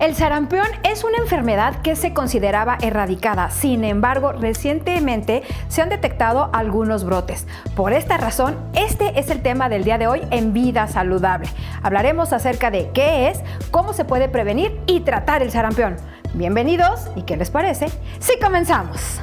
El sarampión es una enfermedad que se consideraba erradicada. Sin embargo, recientemente se han detectado algunos brotes. Por esta razón, este es el tema del día de hoy en Vida Saludable. Hablaremos acerca de qué es, cómo se puede prevenir y tratar el sarampión. Bienvenidos, ¿y qué les parece? ¡Sí, comenzamos!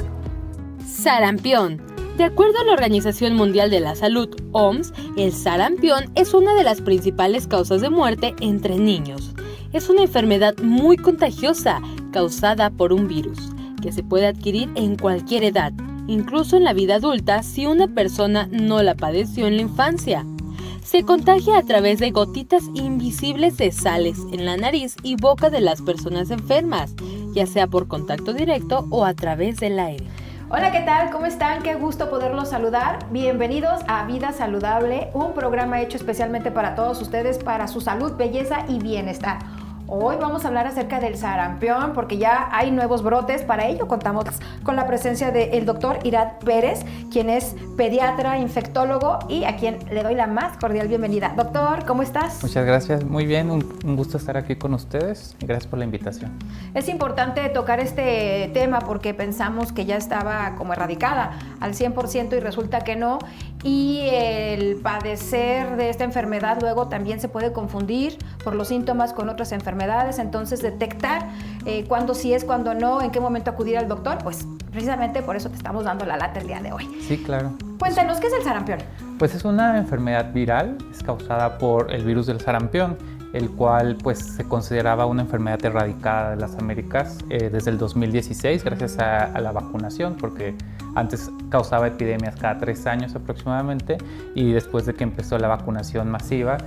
Sarampión. De acuerdo a la Organización Mundial de la Salud, OMS, el sarampión es una de las principales causas de muerte entre niños. Es una enfermedad muy contagiosa, causada por un virus, que se puede adquirir en cualquier edad, incluso en la vida adulta si una persona no la padeció en la infancia. Se contagia a través de gotitas invisibles de sales en la nariz y boca de las personas enfermas, ya sea por contacto directo o a través del aire. Hola, ¿qué tal? ¿Cómo están? Qué gusto poderlos saludar. Bienvenidos a Vida Saludable, un programa hecho especialmente para todos ustedes, para su salud, belleza y bienestar. Hoy vamos a hablar acerca del sarampión porque ya hay nuevos brotes. Para ello contamos con la presencia del doctor Irad Pérez, quien es pediatra, infectólogo y a quien le doy la más cordial bienvenida. Doctor, ¿cómo estás? Muchas gracias, muy bien, un gusto estar aquí con ustedes y gracias por la invitación. Es importante tocar este tema porque pensamos que ya estaba como erradicada al 100% y resulta que no. Y el padecer de esta enfermedad luego también se puede confundir por los síntomas con otras enfermedades. Entonces, detectar cuándo sí es, cuándo no, en qué momento acudir al doctor, pues precisamente por eso te estamos dando la lata el día de hoy. Sí, claro. Cuéntanos, ¿qué es el sarampión? Pues es una enfermedad viral, es causada por el virus del sarampión, el cual pues se consideraba una enfermedad erradicada de las Américas desde el 2016 gracias a la vacunación, porque antes causaba epidemias cada 3 años aproximadamente y después de que empezó la vacunación masiva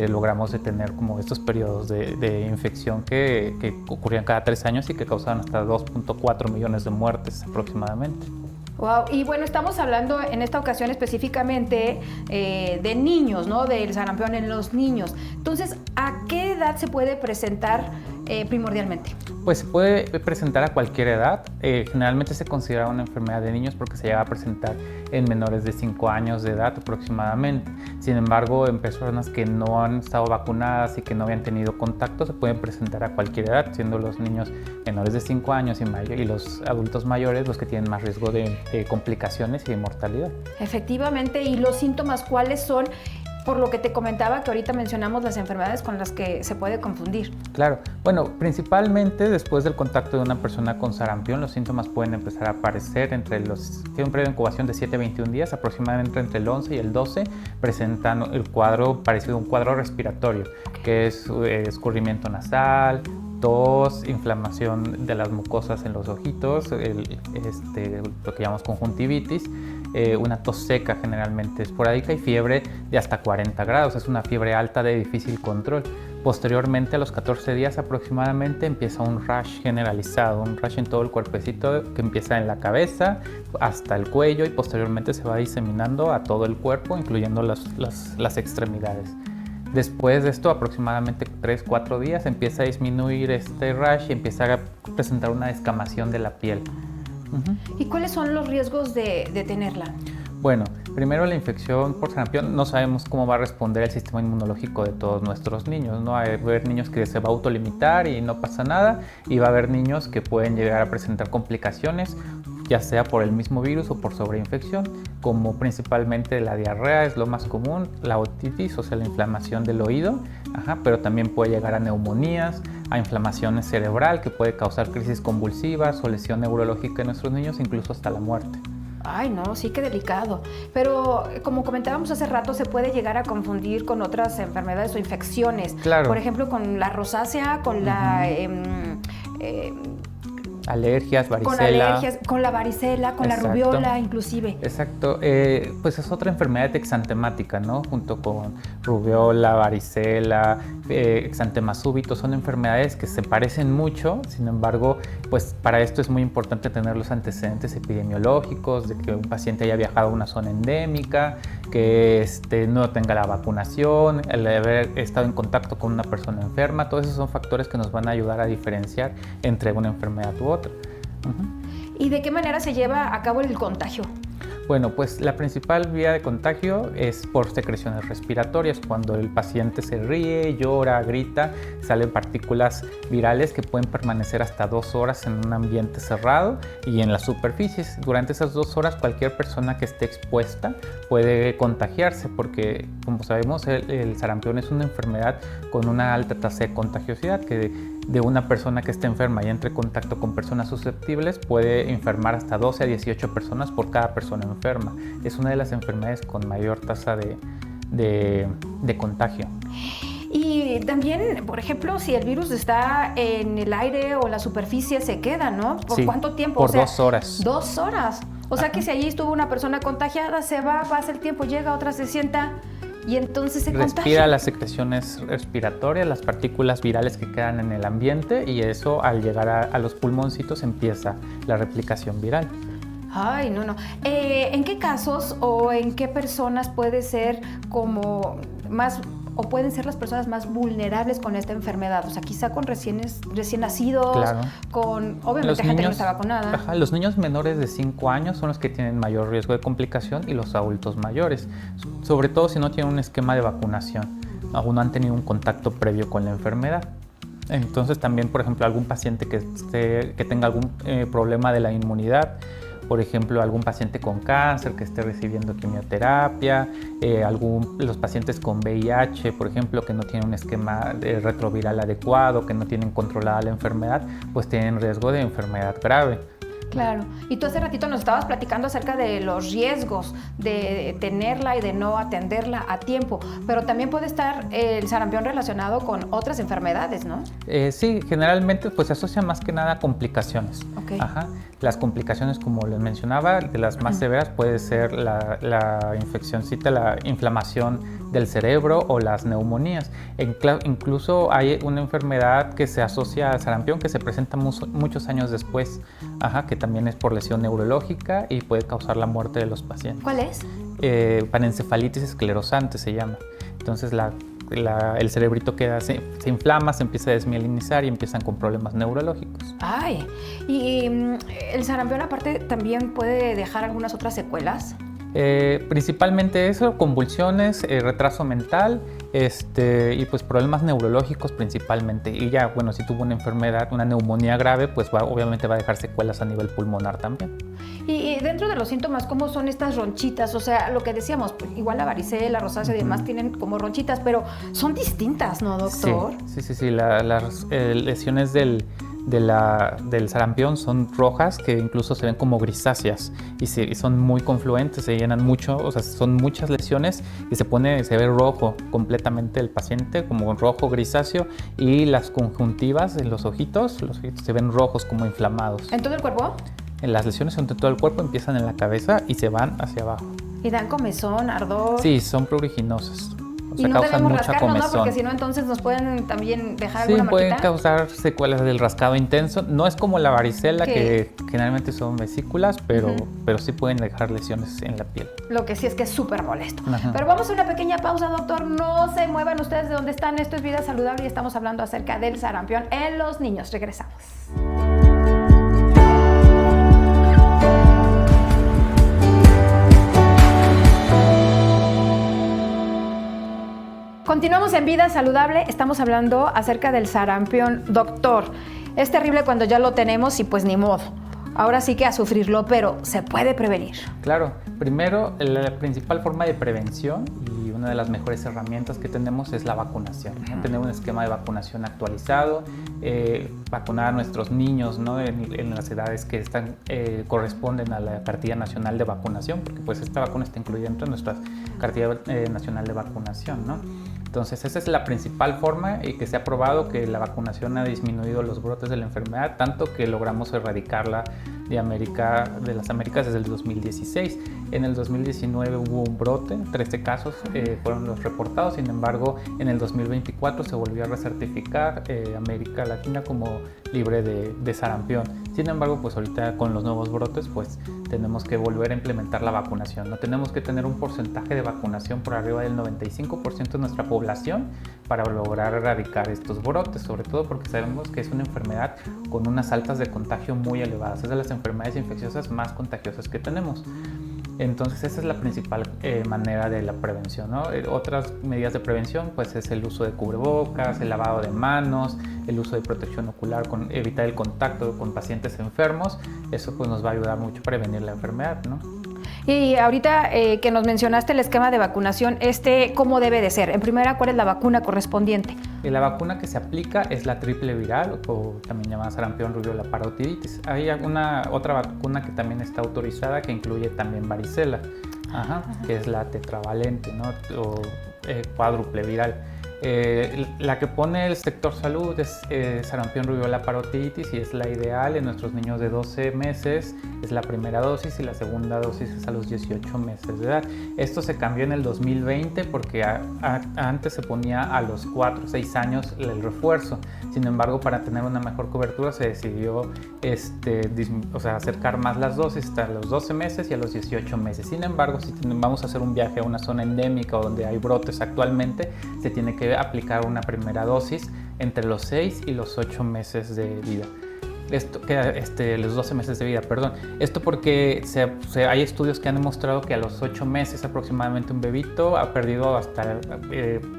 logramos detener como estos periodos de infección que ocurrían cada 3 años y que causaban hasta 2.4 millones de muertes aproximadamente. Wow, y bueno, estamos hablando en esta ocasión específicamente de niños, ¿no? Del sarampión en los niños. Entonces, ¿a qué edad se puede presentar primordialmente? Pues se puede presentar a cualquier edad. Generalmente se considera una enfermedad de niños porque se llega a presentar en menores de 5 años de edad aproximadamente. Sin embargo, en personas que no han estado vacunadas y que no habían tenido contacto, se pueden presentar a cualquier edad, siendo los niños menores de 5 años y los adultos mayores los que tienen más riesgo de complicaciones y de mortalidad. Efectivamente, ¿y los síntomas cuáles son? Por lo que te comentaba que ahorita mencionamos las enfermedades con las que se puede confundir. Claro, bueno, principalmente después del contacto de una persona con sarampión, los síntomas pueden empezar a aparecer tiene un periodo de incubación de 7 a 21 días, aproximadamente entre el 11 y el 12, presentan el cuadro parecido a un cuadro respiratorio, que es escurrimiento nasal, tos, inflamación de las mucosas en los ojitos, lo que llamamos conjuntivitis, una tos seca generalmente esporádica y fiebre de hasta 40 grados, es una fiebre alta de difícil control. Posteriormente, a los 14 días aproximadamente, empieza un rash generalizado, un rash en todo el cuerpecito que empieza en la cabeza hasta el cuello y posteriormente se va diseminando a todo el cuerpo, incluyendo las extremidades. Después de esto, aproximadamente 3-4 días, empieza a disminuir este rash y empieza a presentar una descamación de la piel. ¿Y cuáles son los riesgos de tenerla? Bueno, primero la infección por sarampión, no sabemos cómo va a responder el sistema inmunológico de todos nuestros niños, ¿no? Va a haber niños que se va a autolimitar y no pasa nada, y va a haber niños que pueden llegar a presentar complicaciones, ya sea por el mismo virus o por sobreinfección, como principalmente la diarrea es lo más común, la otitis, o sea, la inflamación del oído, pero también puede llegar a neumonías, a inflamación cerebral que puede causar crisis convulsivas o lesión neurológica en nuestros niños, incluso hasta la muerte. Ay, no, sí, qué delicado. Pero como comentábamos hace rato, se puede llegar a confundir con otras enfermedades o infecciones. Claro. Por ejemplo, con la rosácea, con la... alergias, varicela. Con la varicela, con Exacto. La rubiola inclusive. Exacto, pues es otra enfermedad exantemática, ¿no? Junto con rubiola, varicela, exantema súbito, son enfermedades que se parecen mucho, sin embargo, pues para esto es muy importante tener los antecedentes epidemiológicos, de que un paciente haya viajado a una zona endémica, que no tenga la vacunación, el haber estado en contacto con una persona enferma, todos esos son factores que nos van a ayudar a diferenciar entre una enfermedad u otra. ¿Y de qué manera se lleva a cabo el contagio? Bueno, pues la principal vía de contagio es por secreciones respiratorias. Cuando el paciente se ríe, llora, grita, salen partículas virales que pueden permanecer hasta 2 horas en un ambiente cerrado y en las superficies. Durante esas 2 horas cualquier persona que esté expuesta puede contagiarse porque, como sabemos, el sarampión es una enfermedad con una alta tasa de contagiosidad que de una persona que esté enferma y entre en contacto con personas susceptibles puede enfermar hasta 12 a 18 personas por cada persona enferma. Es una de las enfermedades con mayor tasa de contagio. Y también, por ejemplo, si el virus está en el aire o en la superficie, se queda, ¿no? ¿Por sí, cuánto tiempo? Por 2 horas. 2 horas. O sea, que si allí estuvo una persona contagiada, se va, pasa el tiempo, llega, otra se sienta y entonces se contagia. Respira las secreciones respiratorias, las partículas virales que quedan en el ambiente, y eso al llegar a los pulmoncitos empieza la replicación viral. Ay, no. ¿En qué casos o en qué personas puede ser como más, o pueden ser las personas más vulnerables con esta enfermedad? O sea, quizá con recién nacidos, claro. Con obviamente gente que no está vacunada. Ajá, los niños menores de 5 años son los que tienen mayor riesgo de complicación y los adultos mayores, sobre todo si no tienen un esquema de vacunación, aún no han tenido un contacto previo con la enfermedad. Entonces también, por ejemplo, algún paciente que tenga algún problema de la inmunidad, por ejemplo, algún paciente con cáncer que esté recibiendo quimioterapia, los pacientes con VIH, por ejemplo, que no tienen un esquema retroviral adecuado, que no tienen controlada la enfermedad, pues tienen riesgo de enfermedad grave. Claro. Y tú hace ratito nos estabas platicando acerca de los riesgos de tenerla y de no atenderla a tiempo, pero también puede estar el sarampión relacionado con otras enfermedades, ¿no? Sí, generalmente pues se asocia más que nada a complicaciones. Okay. Ajá. Las complicaciones, como les mencionaba, de las más severas puede ser la infeccióncita, la inflamación del cerebro o las neumonías. Incluso hay una enfermedad que se asocia al sarampión que se presenta muchos años después, que también es por lesión neurológica y puede causar la muerte de los pacientes. ¿Cuál es? Panencefalitis esclerosante se llama. Entonces el cerebrito se inflama, se empieza a desmielinizar y empiezan con problemas neurológicos. Ay, y el sarampión aparte también puede dejar algunas otras secuelas. Principalmente eso, convulsiones, retraso mental y pues problemas neurológicos principalmente. Y ya, bueno, si tuvo una enfermedad, una neumonía grave, pues obviamente va a dejar secuelas a nivel pulmonar también. Y dentro de los síntomas, ¿cómo son estas ronchitas? O sea, lo que decíamos, pues, igual la varicela, rosácea y demás tienen como ronchitas, pero son distintas, ¿no, doctor? Sí. Las lesiones del sarampión son rojas, que incluso se ven como grisáceas y son muy confluentes, se llenan mucho, o sea, son muchas lesiones y se ve rojo completamente el paciente, como rojo grisáceo, y las conjuntivas en los ojitos se ven rojos, como inflamados. ¿En todo el cuerpo? Las lesiones son de todo el cuerpo, empiezan en la cabeza y se van hacia abajo. ¿Y dan comezón, ardor? Sí, son pruriginosas. O sea, y no causan debemos mucha rascarnos, comezón. ¿no? Porque si no, entonces nos pueden también dejar alguna marquita. Sí, pueden causar secuelas del rascado intenso. No es como la varicela, que generalmente son vesículas, pero sí pueden dejar lesiones en la piel. Lo que sí es que es súper molesto. Pero vamos a una pequeña pausa, doctor. No se muevan ustedes de donde están. Esto es Vida Saludable y estamos hablando acerca del sarampión en los niños. Regresamos. Continuamos en Vida Saludable, estamos hablando acerca del sarampión. Doctor, es terrible cuando ya lo tenemos y pues ni modo. Ahora sí que a sufrirlo, pero se puede prevenir. Claro, primero la principal forma de prevención y una de las mejores herramientas que tenemos es la vacunación. Tener un esquema de vacunación actualizado, vacunar a nuestros niños, ¿no? en las edades que corresponden a la cartilla nacional de vacunación, porque pues esta vacuna está incluida dentro de nuestra cartilla nacional de vacunación, ¿no? Entonces esa es la principal forma y que se ha probado que la vacunación ha disminuido los brotes de la enfermedad, tanto que logramos erradicarla de las Américas desde el 2016. En el 2019 hubo un brote, 13 casos fueron los reportados, sin embargo en el 2024 se volvió a recertificar América Latina como libre de sarampión. Sin embargo, pues ahorita con los nuevos brotes pues tenemos que volver a implementar la vacunación. No tenemos que tener un porcentaje de vacunación por arriba del 95% de nuestra población para lograr erradicar estos brotes, sobre todo porque sabemos que es una enfermedad con unas altas de contagio muy elevadas. Es de las enfermedades infecciosas más contagiosas que tenemos. Entonces esa es la principal manera de la prevención, ¿no? Otras medidas de prevención pues es el uso de cubrebocas, el lavado de manos, el uso de protección ocular, evitar el contacto con pacientes enfermos. Eso pues nos va a ayudar mucho a prevenir la enfermedad, ¿no? Y ahorita que nos mencionaste el esquema de vacunación, ¿cómo debe de ser? En primera, ¿cuál es la vacuna correspondiente? Y la vacuna que se aplica es la triple viral, o también llamada sarampión, rubiola, parotiditis. Hay otra vacuna que también está autorizada que incluye también varicela, que es la tetravalente, ¿no? O cuádruple viral. La que pone el sector salud es sarampión, rubiola, parotiditis y es la ideal en nuestros niños de 12 meses, es la primera dosis y la segunda dosis es a los 18 meses de edad. Esto se cambió en el 2020 porque antes se ponía a los 4 o 6 años el refuerzo. Sin embargo, para tener una mejor cobertura se decidió acercar más las dosis hasta los 12 meses y a los 18 meses. Sin embargo, si vamos a hacer un viaje a una zona endémica o donde hay brotes actualmente, se tiene que aplicar una primera dosis entre los 6 y los 8 meses de vida. Los 12 meses de vida, perdón. Esto porque hay estudios que han demostrado que a los 8 meses aproximadamente un bebito ha perdido hasta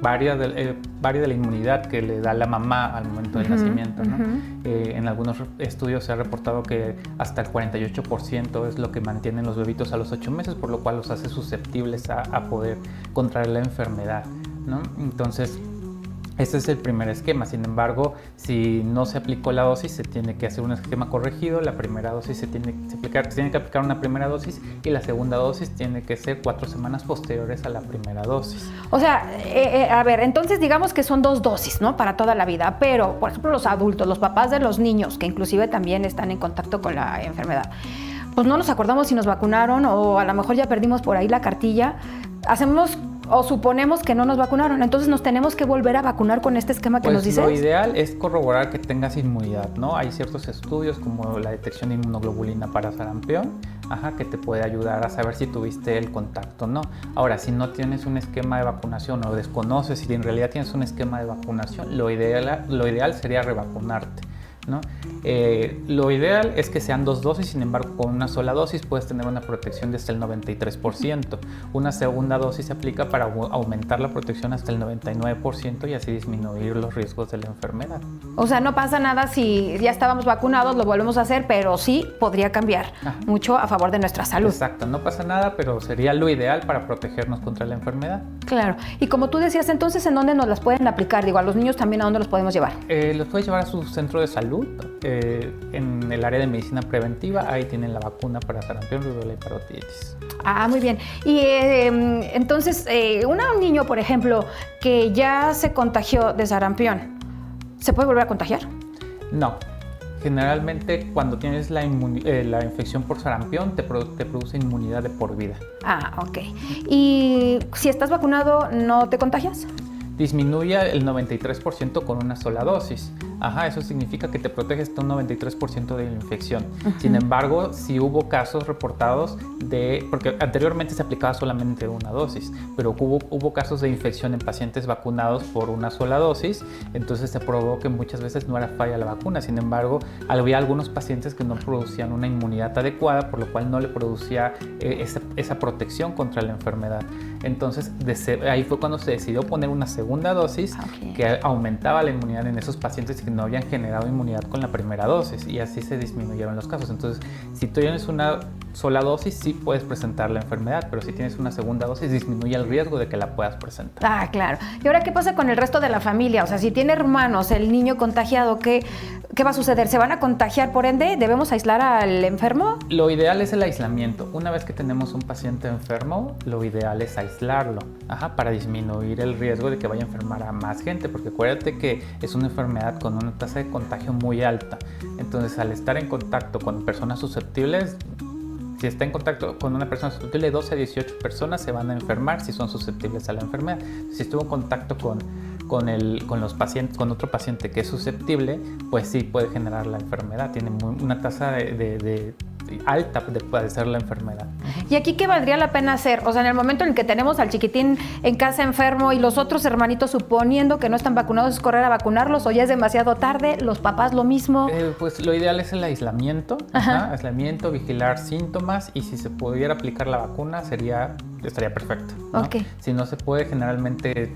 varias de la inmunidad que le da la mamá al momento del nacimiento, ¿no? En algunos estudios se ha reportado que hasta el 48% es lo que mantienen los bebitos a los 8 meses, por lo cual los hace susceptibles a poder contraer la enfermedad, ¿no? Entonces, ese es el primer esquema. Sin embargo, si no se aplicó la dosis, se tiene que hacer un esquema corregido. La primera dosis se tiene que aplicar una primera dosis y la segunda dosis tiene que ser 4 semanas posteriores a la primera dosis. O sea, a ver, entonces digamos que son 2 dosis, ¿no? Para toda la vida, pero, por ejemplo, los adultos, los papás de los niños, que inclusive también están en contacto con la enfermedad, pues no nos acordamos si nos vacunaron o a lo mejor ya perdimos por ahí la cartilla. Hacemos o suponemos que no nos vacunaron, entonces nos tenemos que volver a vacunar con este esquema que nos dices. Lo ideal es corroborar que tengas inmunidad, ¿no? Hay ciertos estudios como la detección de inmunoglobulina para sarampión, que te puede ayudar a saber si tuviste el contacto, ¿no? Ahora, si no tienes un esquema de vacunación o desconoces si en realidad tienes un esquema de vacunación, lo ideal sería revacunarte, ¿no? Lo ideal es que sean 2 dosis, sin embargo con una sola dosis puedes tener una protección de hasta el 93%. Una segunda dosis se aplica para aumentar la protección hasta el 99% y así disminuir los riesgos de la enfermedad. O sea, no pasa nada si ya estábamos vacunados, lo volvemos a hacer, pero sí podría cambiar mucho a favor de nuestra salud. Exacto, no pasa nada, pero sería lo ideal para protegernos contra la enfermedad. Claro, y como tú decías, entonces, ¿en dónde nos las pueden aplicar? Digo, a los niños también, ¿a dónde los podemos llevar? Los puedes llevar a su centro de salud. En el área de medicina preventiva, ahí tienen la vacuna para sarampión, rubiola y parotiditis. Muy bien. Y entonces, un niño, por ejemplo, que ya se contagió de sarampión, ¿se puede volver a contagiar? No. Generalmente, cuando tienes la infección por sarampión, te produce inmunidad de por vida. Ok. ¿Y si estás vacunado, no te contagias? Disminuye el 93% con una sola dosis. Eso significa que te proteges hasta un 93% de la infección. Sin embargo, si hubo casos reportados porque anteriormente se aplicaba solamente una dosis, pero hubo casos de infección en pacientes vacunados por una sola dosis, entonces se probó que muchas veces no era falla la vacuna. Sin embargo, había algunos pacientes que no producían una inmunidad adecuada, por lo cual no le producía esa protección contra la enfermedad. Entonces, ahí fue cuando se decidió poner una segunda dosis que aumentaba la inmunidad en esos pacientes que no habían generado inmunidad con la primera dosis, y así se disminuyeron los casos. Entonces, si tú tienes una sola dosis, sí puedes presentar la enfermedad, pero si tienes una segunda dosis, disminuye el riesgo de que la puedas presentar. Claro. ¿Y ahora qué pasa con el resto de la familia? O sea, si tiene hermanos, el niño contagiado, ¿qué va a suceder? ¿Se van a contagiar, por ende? ¿Debemos aislar al enfermo? Lo ideal es el aislamiento. Una vez que tenemos un paciente enfermo, lo ideal es aislarlo, para disminuir el riesgo de que vaya a enfermar a más gente, porque acuérdate que es una enfermedad con una tasa de contagio muy alta. Entonces, al estar en contacto con personas susceptibles, si está en contacto con una persona susceptible, 12 a 18 personas se van a enfermar si son susceptibles a la enfermedad. Si estuvo en contacto con los pacientes, con otro paciente que es susceptible, pues sí puede generar la enfermedad. Tiene una tasa alta de padecer la enfermedad. ¿Y aquí qué valdría la pena hacer? O sea, en el momento en el que tenemos al chiquitín en casa enfermo y los otros hermanitos suponiendo que no están vacunados, ¿es correr a vacunarlos o ya es demasiado tarde? ¿Los papás lo mismo? Pues lo ideal es el aislamiento, aislamiento, vigilar síntomas y si se pudiera aplicar la vacuna estaría perfecto, ¿no? Okay. Si no se puede, generalmente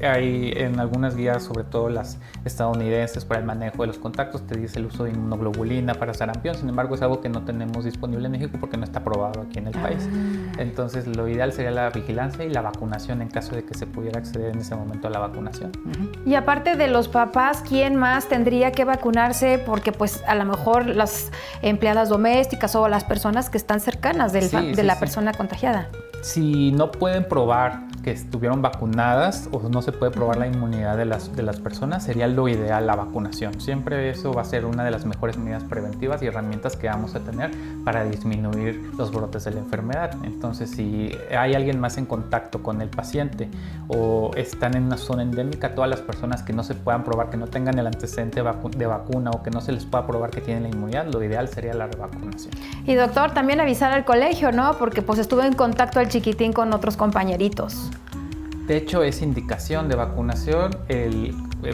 hay en algunas guías, sobre todo las estadounidenses, para el manejo de los contactos, te dice el uso de inmunoglobulina para sarampión. Sin embargo, es algo que no tenemos disponible en México porque no está aprobado aquí en el país. Entonces, lo ideal sería la vigilancia y la vacunación en caso de que se pudiera acceder en ese momento a la vacunación. Y aparte de los papás, ¿quién más tendría que vacunarse? Porque pues a lo mejor las empleadas domésticas o las personas que están cercanas de la persona contagiada. Si no pueden probar que estuvieron vacunadas o no se puede probar la inmunidad de las personas, sería lo ideal la vacunación. Siempre eso va a ser una de las mejores medidas preventivas y herramientas que vamos a tener para disminuir los brotes de la enfermedad. Entonces, si hay alguien más en contacto con el paciente o están en una zona endémica, todas las personas que no se puedan probar, que no tengan el antecedente de vacuna o que no se les pueda probar que tienen la inmunidad, lo ideal sería la revacunación. Y doctor, también avisar al colegio, ¿no? Porque pues estuvo en contacto el chiquitín con otros compañeritos. De hecho, es indicación de vacunación.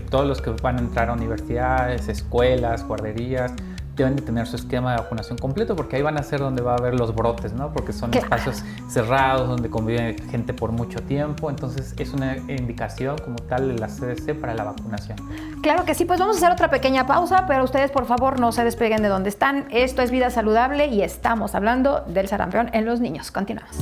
Todos los que van a entrar a universidades, escuelas, guarderías, deben de tener su esquema de vacunación completo porque ahí van a ser donde va a haber los brotes, ¿no? Porque son espacios cerrados donde convive gente por mucho tiempo. Entonces, es una indicación como tal de la CDC para la vacunación. Claro que sí, pues vamos a hacer otra pequeña pausa, pero ustedes por favor no se despeguen de donde están. Esto es Vida Saludable y estamos hablando del sarampión en los niños. Continuamos.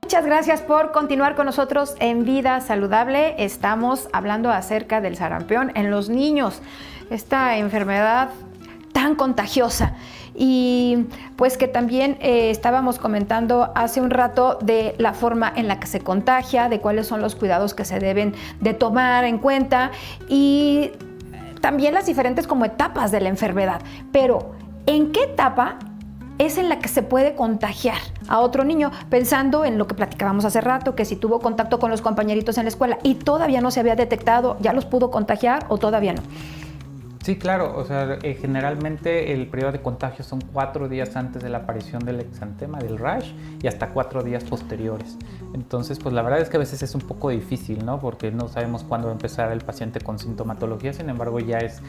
Muchas gracias por continuar con nosotros en Vida Saludable. Estamos hablando acerca del sarampión en los niños, esta enfermedad tan contagiosa. Y pues que también estábamos comentando hace un rato de la forma en la que se contagia, de cuáles son los cuidados que se deben de tomar en cuenta y también las diferentes como etapas de la enfermedad. Pero, ¿en qué etapa es en la que se puede contagiar a otro niño? Pensando en lo que platicábamos hace rato, que si tuvo contacto con los compañeritos en la escuela y todavía no se había detectado, ¿ya los pudo contagiar o todavía no? Sí, claro, o sea, generalmente el periodo de contagio son 4 días antes de la aparición del exantema, del rash, y hasta 4 días posteriores. Entonces, pues la verdad es que a veces es un poco difícil, ¿no? Porque no sabemos cuándo va a empezar el paciente con sintomatología, sin embargo ya es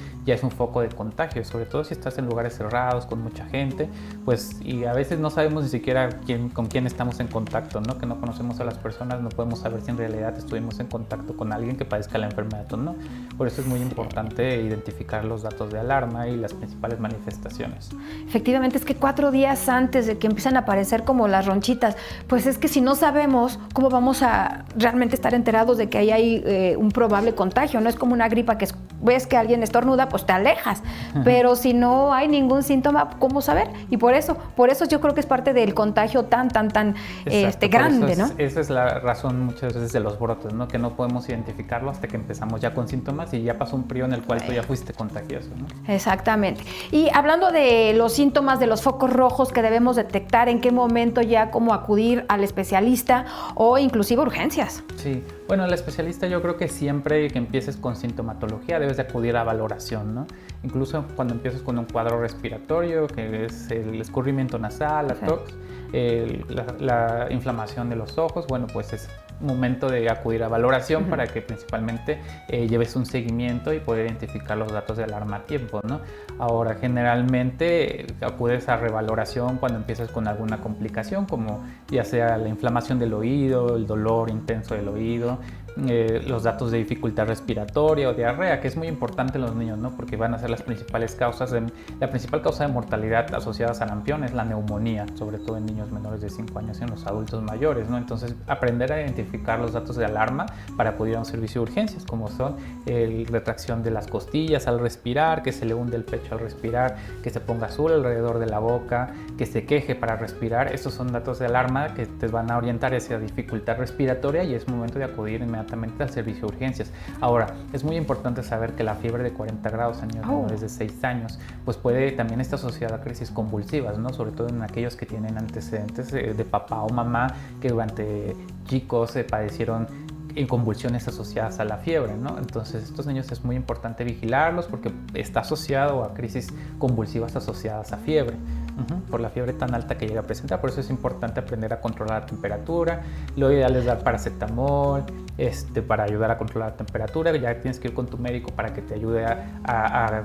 un foco de contagio, sobre todo si estás en lugares cerrados, con mucha gente, pues, y a veces no sabemos ni siquiera con quién estamos en contacto, ¿no? Que no conocemos a las personas, no podemos saber si en realidad estuvimos en contacto con alguien que padezca la enfermedad o no. Por eso es muy importante identificar los datos de alarma y las principales manifestaciones. Efectivamente, es que 4 días antes de que empiezan a aparecer como las ronchitas, pues es que si no sabemos cómo vamos a realmente estar enterados de que ahí hay un probable contagio. No es como una gripa que ves que alguien estornuda, pues te alejas, pero si no hay ningún síntoma, ¿cómo saber? Y por eso yo creo que es parte del contagio tan grande, ¿no? Esa es la razón muchas veces de los brotes, ¿no? Que no podemos identificarlo hasta que empezamos ya con síntomas y ya pasó un periodo en el cual tú ya fuiste contagioso, ¿no? Exactamente. Y hablando de los síntomas, de los focos rojos que debemos detectar, ¿en qué momento ya cómo acudir al especialista o inclusive urgencias? Sí, bueno, el especialista yo creo que siempre que empieces con sintomatología debes de acudir a valoración, ¿no? Incluso cuando empieces con un cuadro respiratorio, que es el escurrimiento nasal, la tos, la inflamación de los ojos, bueno, pues es momento de acudir a valoración para que principalmente lleves un seguimiento y poder identificar los datos de alarma a tiempo, ¿no? Ahora, generalmente acudes a revaloración cuando empiezas con alguna complicación, como ya sea la inflamación del oído, el dolor intenso del oído, los datos de dificultad respiratoria o diarrea, que es muy importante en los niños, ¿no? Porque van a ser las principales causas. La principal causa de mortalidad asociada a sarampión es la neumonía, sobre todo en niños menores de 5 años y en los adultos mayores, ¿no? Entonces, aprender a identificar los datos de alarma para acudir a un servicio de urgencias, como son retracción de las costillas al respirar, que se le hunde el pecho al respirar, que se ponga azul alrededor de la boca, que se queje para respirar. Estos son datos de alarma que te van a orientar hacia dificultad respiratoria y es momento de acudir inmediatamente al servicio de urgencias. Ahora, es muy importante saber que la fiebre de 40 grados en niños menores de 6 años, pues puede también estar asociada a crisis convulsivas, ¿no? Sobre todo en aquellos que tienen antecedentes de papá o mamá que durante chicos padecieron en convulsiones asociadas a la fiebre, ¿no? Entonces estos niños es muy importante vigilarlos porque está asociado a crisis convulsivas asociadas a fiebre, por la fiebre tan alta que llega a presentar. Por eso es importante aprender a controlar la temperatura. Lo ideal es dar paracetamol para ayudar a controlar la temperatura. Ya tienes que ir con tu médico para que te ayude a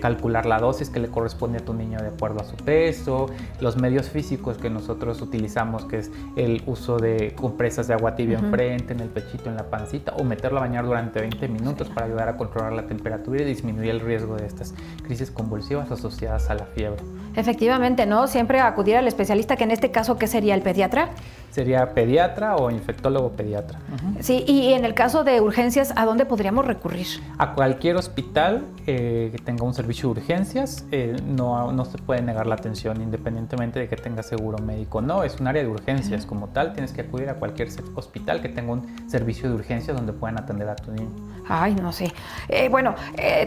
calcular la dosis que le corresponde a tu niño de acuerdo a su peso, los medios físicos que nosotros utilizamos, que es el uso de compresas de agua tibia enfrente, en el pechito, en la pancita, o meterlo a bañar durante 20 minutos para ayudar a controlar la temperatura y disminuir el riesgo de estas crisis convulsivas asociadas a la fiebre. Efectivamente, ¿no? Siempre acudir al especialista, que en este caso, ¿qué sería, el pediatra? Sería pediatra o infectólogo pediatra. Sí, y en el caso de urgencias, ¿a dónde podríamos recurrir? A cualquier hospital que tenga un servicio de urgencias, no se puede negar la atención independientemente de que tenga seguro médico. No, es un área de urgencias como tal. Tienes que acudir a cualquier hospital que tenga un servicio de urgencias donde puedan atender a tu niño. Ay, no sé.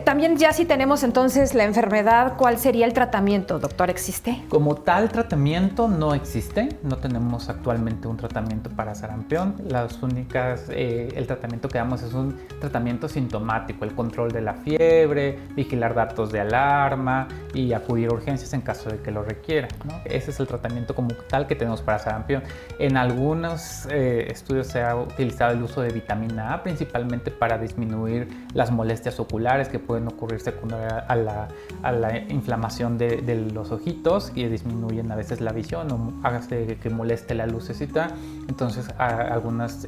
También ya si tenemos entonces la enfermedad, ¿cuál sería el tratamiento, doctor? ¿Existe? Como tal tratamiento no existe. No tenemos actualmente un tratamiento para sarampión. El tratamiento que damos es un tratamiento sintomático, el control de la fiebre, vigilar datos de alarma y acudir a urgencias en caso de que lo requiera, ¿no? Ese es el tratamiento como tal que tenemos para sarampión. En algunos estudios se ha utilizado el uso de vitamina A, principalmente para disminuir las molestias oculares que pueden ocurrir secundaria a la inflamación de los ojitos, y disminuyen a veces la visión o hace que moleste la lucecita. Entonces algunas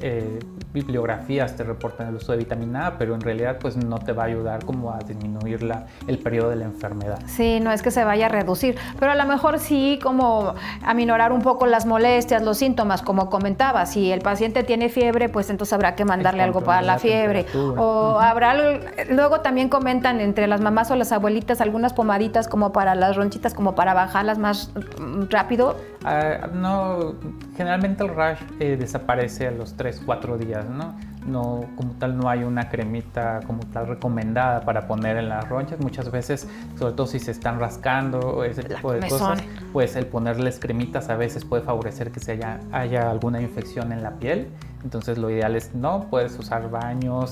bibliografías te reportan el uso de vitamina A, pero en realidad pues no te va a ayudar como a disminuir el periodo de la enfermedad. Sí, no es que se vaya a reducir, pero a lo mejor sí como aminorar un poco las molestias, los síntomas, como comentaba. Si el paciente tiene fiebre, pues entonces habrá que mandarle algo para la fiebre. O luego también comentan entre las mamás o las abuelitas algunas pomaditas como para las ronchitas, como para bajarlas más rápido. No, generalmente el rash desaparece a los 3-4 días, ¿no? No, como tal no hay una cremita como tal recomendada para poner en las ronchas. Muchas veces, sobre todo si se están rascando ese tipo de cosas, pues el ponerles cremitas a veces puede favorecer que haya alguna infección en la piel. Entonces lo ideal es puedes usar el baño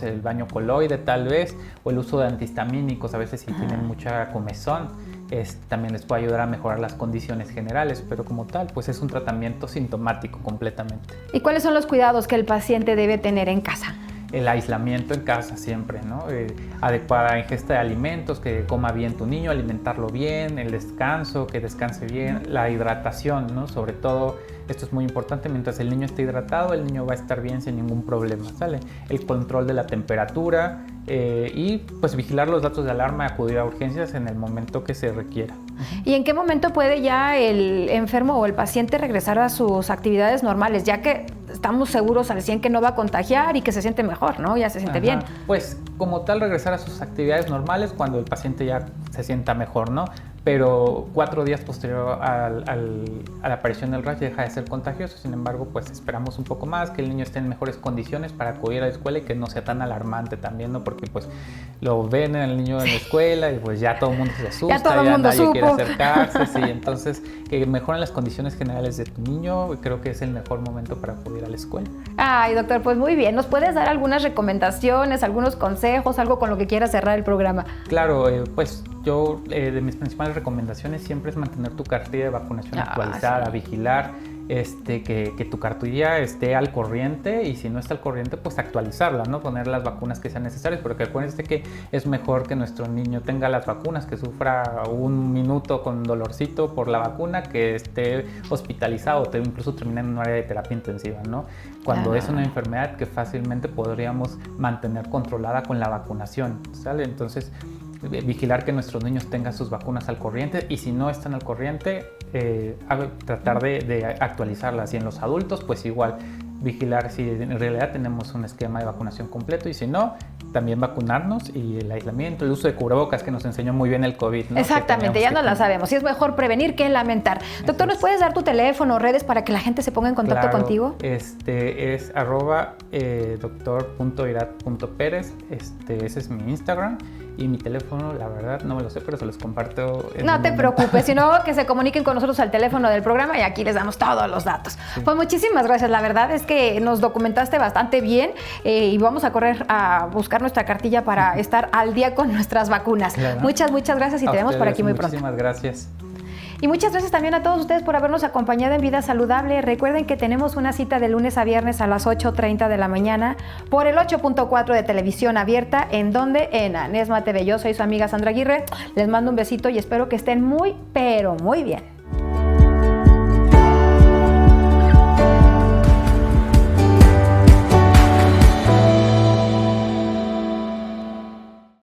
coloide tal vez, o el uso de antihistamínicos a veces si tienen mucha comezón. También les puede ayudar a mejorar las condiciones generales, pero como tal, pues es un tratamiento sintomático completamente. ¿Y cuáles son los cuidados que el paciente debe tener en casa? El aislamiento en casa siempre, ¿no? Adecuada ingesta de alimentos, que coma bien tu niño, alimentarlo bien, el descanso, que descanse bien, la hidratación, ¿no? Sobre todo, esto es muy importante, mientras el niño esté hidratado, el niño va a estar bien sin ningún problema, ¿sale? El control de la temperatura y pues vigilar los datos de alarma y acudir a urgencias en el momento que se requiera. ¿Y en qué momento puede ya el enfermo o el paciente regresar a sus actividades normales, ya que estamos seguros al 100 que no va a contagiar y que se siente mejor, ¿no? Ya se siente bien. Pues como tal regresar a sus actividades normales cuando el paciente ya se sienta mejor, ¿no? Pero 4 días posterior a la aparición del rash deja de ser contagioso. Sin embargo, pues esperamos un poco más, que el niño esté en mejores condiciones para acudir a la escuela y que no sea tan alarmante también, ¿no? Porque pues lo ven el niño en la escuela y pues ya todo el mundo se asusta, ya todo el mundo nadie quiere supo. acercarse, sí. Entonces, que mejoren las condiciones generales de tu niño, creo que es el mejor momento para acudir a la escuela. Ay, doctor, pues muy bien. ¿Nos puedes dar algunas recomendaciones, algunos consejos, algo con lo que quieras cerrar el programa? Claro, pues yo de mis principales recomendaciones siempre es mantener tu cartilla de vacunación actualizada, vigilar que tu cartilla esté al corriente, y si no está al corriente, pues actualizarla, ¿no? Poner las vacunas que sean necesarias, porque acuérdense que es mejor que nuestro niño tenga las vacunas, que sufra 1 minuto con dolorcito por la vacuna, que esté hospitalizado o incluso termine en un área de terapia intensiva, ¿no? Cuando es una enfermedad que fácilmente podríamos mantener controlada con la vacunación, ¿sale? Entonces, vigilar que nuestros niños tengan sus vacunas al corriente, y si no están al corriente, tratar de actualizarlas. Y en los adultos, pues igual, vigilar si en realidad tenemos un esquema de vacunación completo, y si no, también vacunarnos, y el aislamiento, el uso de cubrebocas que nos enseñó muy bien el COVID, ¿no? Exactamente, ya no la sabemos. Y es mejor prevenir que lamentar. Doctor, ¿nos puedes dar tu teléfono o redes para que la gente se ponga en contacto contigo? Es @doctor.irat.perez, ese es mi Instagram. Y mi teléfono, la verdad, no me lo sé, pero se los comparto. No te preocupes, sino que se comuniquen con nosotros al teléfono del programa y aquí les damos todos los datos. Sí. Pues muchísimas gracias, la verdad es que nos documentaste bastante bien y vamos a correr a buscar nuestra cartilla para estar al día con nuestras vacunas. Claro. Muchas gracias y te vemos por aquí muy pronto. Muchísimas gracias. Y muchas gracias también a todos ustedes por habernos acompañado en Vida Saludable. Recuerden que tenemos una cita de lunes a viernes a las 8:30 de la mañana por el 8.4 de Televisión Abierta, en donde en Anesma TV. Yo soy su amiga Sandra Aguirre. Les mando un besito y espero que estén muy, pero muy bien.